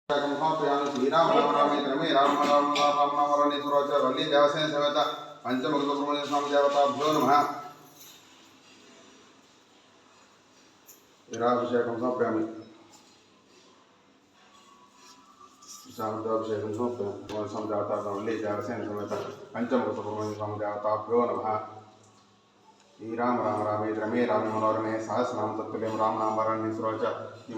श्रीराम राम रामेन्द्र मे राम राम राम राम वरणेश्वरोच वल्ली देवसेन समेत पंचमुख सुब्रह्मण्य स्वामी देवताभ्यो नमः वीराभिषेकं समर्पयामि शांताभिषेकं समर्पयामि स्वामी देवताभ्यो वल्ली देवसेन समेत पंचमुख सुब्रह्मण्य स्वामी देवताभ्यो नमः श्रीराम राम रामेन्द्र मे राम मनोरमे सहस्रनाम तत्तुल्यं राम नाम वरणेश्वरोच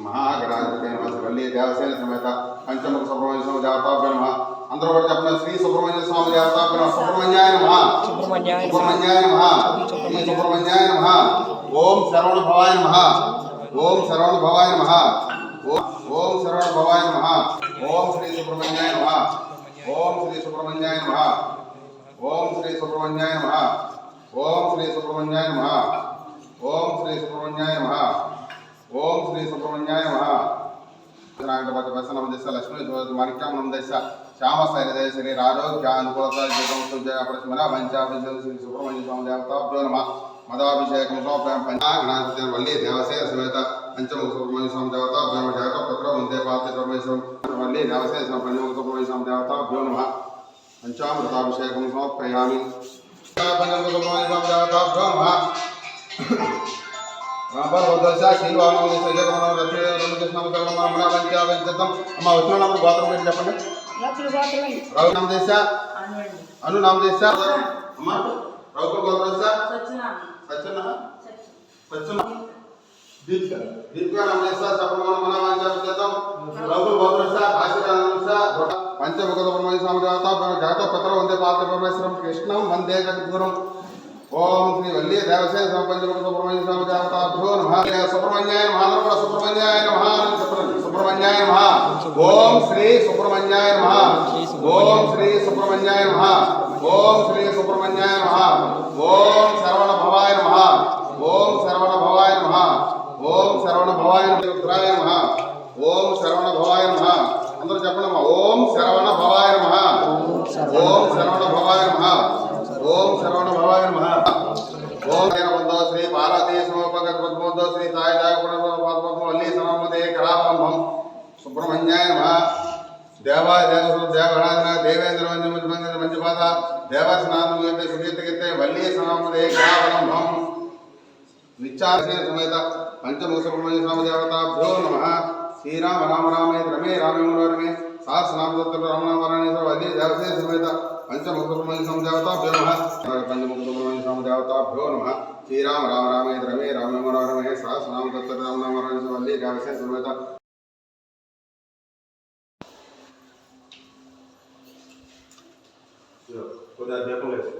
महागणाधिपते नमः वल्ली देवसेन समेत पंचमुख सुब्रह्मण्य स्वामी देवताभ्यो नमः अंदर కూడా చెప్పండి శ్రీ సుబ్రహ్మణ్య స్వామి దేవతాభ్యో సుబ్రహ్మణ్యాయ నమః సుబ్రహ్మణ్యాయ నమః శ్రీ సుబ్రహ్మణ్యాయ నమః ఓం శరవణ భవాయ నమః ఓం శరవణ భవాయ నమః ఓం శరవణ భవాయ నమః ఓం శ్రీ సుబ్రహ్మణ్యాయ నమః ఓం శ్రీ సుబ్రహ్మణ్యాయ నమః ఓం శ్రీ సుబ్రహ్మణ్యాయ నమః ఓం శ్రీ సుబ్రహ్మణ్యాయ నమః ఓం శ్రీ సుబ్రహ్మణ్యాయ నమః ఓం శ్రీ సుబ్రహ్మణ్యాయ నమః లక్ష్మీ మాణిక్యం దశ श्याम शैलदेशरी आरोग्यानुकूलता जगमुजयपरस्मरा पंचाभिषेक श्री सुब्रह्मण्य स्वामी देवताभ्यो नमः मदाभिषेकं समर्पयामि पंचाग्नाधिपते वल्ली देवसेन समेत पंचमुख सुब्रह्मण्य स्वामी देवताभ्यो नमः जगत्पत्र वन्दे पार्थे परमेश्वरं वल्ली देवसेन समेत पंचमुख सुब्रह्मण्य स्वामी देवताभ्यो नमः पंचामृताभिषेकं समर्पयामि पंचमुख सुब्रह्मण्य स्वामी देवताभ्यो नमः रामभद्रशा शीलवानो सजगमनो रथे रमकृष्ण सर्वमामना पंचावंचतम अम्मा వచ్చిన నంబర్ గోత్రం పేరు చెప్పండి राहुल नाम देशा अनु नाम देशा अम्मा राहुल गोत्रसा सचना सचना दीपिका नाम देशा सप्रमण मनवांचा जतम राहुल गोत्रसा आशीर्वादसा पंचमुख सुब्रह्मण्य स्वामी देवता जातो पत्र वंदे पार्थ परमेश्वरं कृष्णं वंदे जगद्गुरुं ओम श्री वल्ली देवसेन पंचमुख सुब्रह्मण्य स्वामी देवताभ्यो नमः सुब्रह्मण्याय नमः सुब्रह्मण्याय नमः सुब्रह्मण्याय नमः ओम श्री सुब्रह्मण्याय नमः ओम श्री सुब्रह्मण्याय नमः ओम श्री सुब्रह्मण्याय नमः ओम शरवण भवाय नमः ओम शरवण भवाय नमः ओम शरवण भवाय रुद्राय नमः ओम शरवण भवाय नमः अंदर చెప్పండి ओम शरवण भवाय नमः ओम शरवण भवाय नमः ओम शरवण भवाय नमः ओम बंदो श्री पार्वती समोपगत पद्मोदो श्री साई दायगुण पद्मो वल्ली सममदे करावंभम सुब्रह्मण्याय नमः देवाय देवसु देवगणाधना देवेंद्र वंद्य मंजपाद देवस्नान गते सुगीत गते वल्ली सममदे करावंभम नित्यासेन समेत पंचमुख सुब्रह्मण्य स्वामी देवताभ्यो नमः श्रीराम राम रामेन्द्र मे राम मनोरमे सहस्रनाम तत्तुल्यं राम नाम वरणेश्वर वल्ली देवसेन समेत पंचमुख सुब्रह्मण्य स्वामी देवताभ्यो नमः पंचमुख सुब्रह्मण्य स्वामी देवताभ्यो नमः श्रीराम राम रामेन्द्र मे राम मनोरमे सहस्रनाम तत्तुल्यं राम नाम वरणेश्वर वल्ली देवसेन समेत खुदा देखो